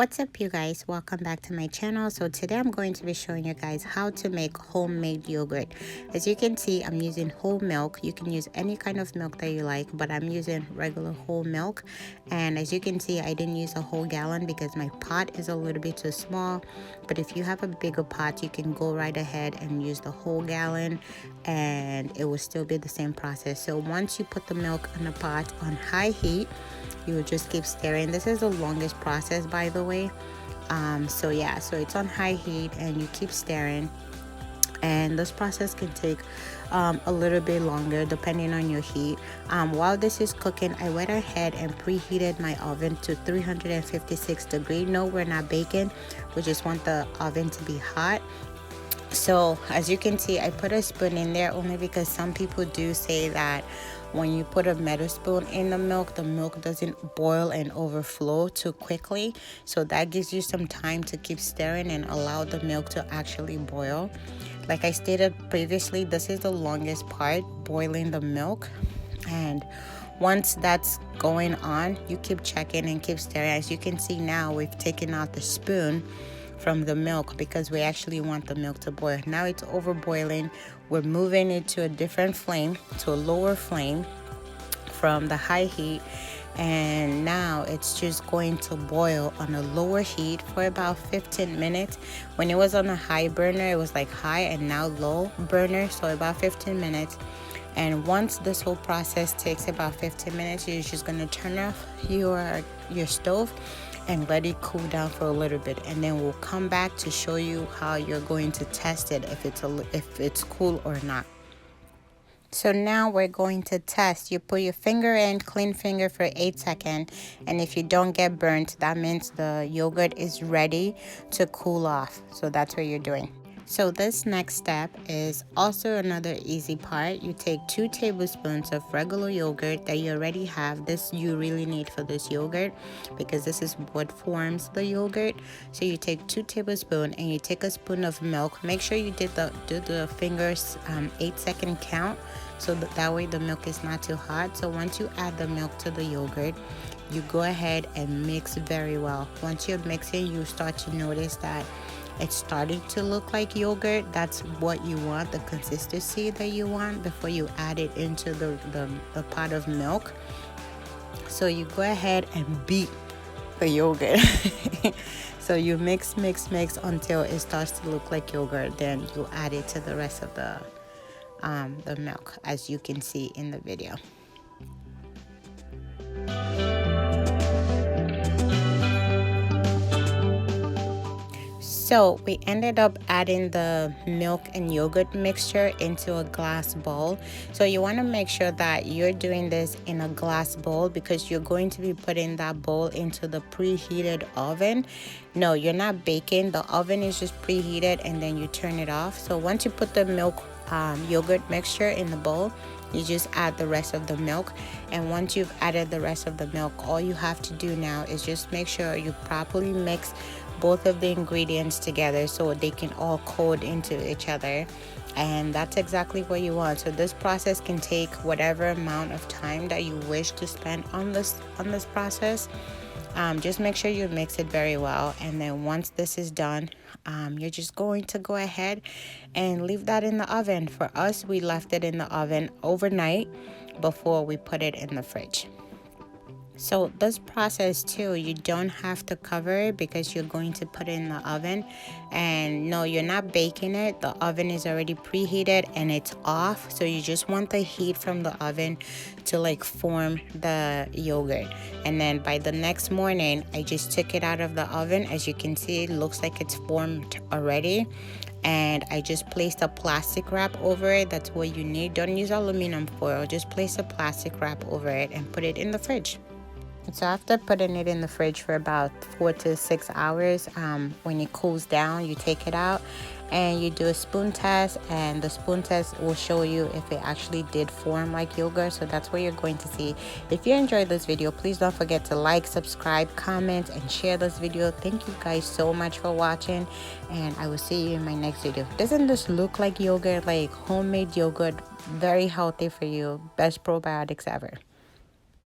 What's up, you guys? Welcome back to my channel. So today I'm going to be showing you guys how to make homemade yogurt. As you can see, I'm using whole milk. You can use any kind of milk that you like, but I'm using regular whole milk. And as you can see, I didn't use a whole gallon because my pot is a little bit too small. But if you have a bigger pot, you can go right ahead and use the whole gallon and it will still be the same process. So once you put the milk in the pot on high heat, you will just keep stirring. This is the longest process, by the way. So it's on high heat and you keep stirring, and this process can take a little bit longer depending on your heat. While this is cooking, I went ahead and preheated my oven to 356 degrees. No, we're not baking, we just want the oven to be hot. So as you can see, I put a spoon in there only because some people do say that when you put a metal spoon in the milk doesn't boil and overflow too quickly. So that gives you some time to keep stirring and allow the milk to actually boil. Like I stated previously, this is the longest part, boiling the milk. And once that's going on, you keep checking and keep stirring. As you can see now, we've taken out the spoon from the milk because we actually want the milk to boil. Now it's over boiling. We're moving it to a different flame, to a lower flame from the high heat, and now it's just going to boil on a lower heat for about 15 minutes. When it was on a high burner, it was like high, and now low burner, so about 15 minutes. And once this whole process takes about 15 minutes, you're just going to turn off your stove and let it cool down for a little bit, and then we'll come back to show you how you're going to test it, if it's cool or not. So now we're going to test. You put your finger in, clean finger, for 8 seconds, and if you don't get burnt, that means the yogurt is ready to cool off. So that's what you're doing. So this next step is also another easy part. You take 2 tablespoons of regular yogurt that you already have. This you really need for this yogurt because this is what forms the yogurt. So you take 2 tablespoons and you take a spoon of milk. Make sure you do the fingers 8-second count, so that way the milk is not too hot. So once you add the milk to the yogurt, you go ahead and mix very well. Once you're mixing, you start to notice that it's starting to look like yogurt. That's what you want, the consistency that you want before you add it into the pot of milk. So you go ahead and beat the yogurt. So you mix until it starts to look like yogurt. Then you add it to the rest of the milk, as you can see in the video. So we ended up adding the milk and yogurt mixture into a glass bowl. So you want to make sure that you're doing this in a glass bowl because you're going to be putting that bowl into the preheated oven. No, you're not baking. The oven is just preheated and then you turn it off. So once you put the milk yogurt mixture in the bowl, you just add the rest of the milk. And once you've added the rest of the milk, all you have to do now is just make sure you properly mix both of the ingredients together so they can all coat into each other, and that's exactly what you want. So this process can take whatever amount of time that you wish to spend on this process. Just make sure you mix it very well, and then once this is done, you're just going to go ahead and leave that in the oven. For us, we left it in the oven overnight before we put it in the fridge. So this process too, you don't have to cover it because you're going to put it in the oven. And no, you're not baking it. The oven is already preheated and it's off. So you just want the heat from the oven to like form the yogurt. And then by the next morning, I just took it out of the oven. As you can see, it looks like it's formed already. And I just placed a plastic wrap over it. That's what you need. Don't use aluminum foil. Just place a plastic wrap over it and put it in the fridge. So after putting it in the fridge for about 4 to 6 hours, when it cools down, you take it out and you do a spoon test, and the spoon test will show you if it actually did form like yogurt. So that's what you're going to see. If you enjoyed this video, please don't forget to like, subscribe, comment, and share this video. Thank you guys so much for watching, and I will see you in my next video. Doesn't this look like yogurt, like homemade yogurt? Very healthy for you. Best probiotics ever.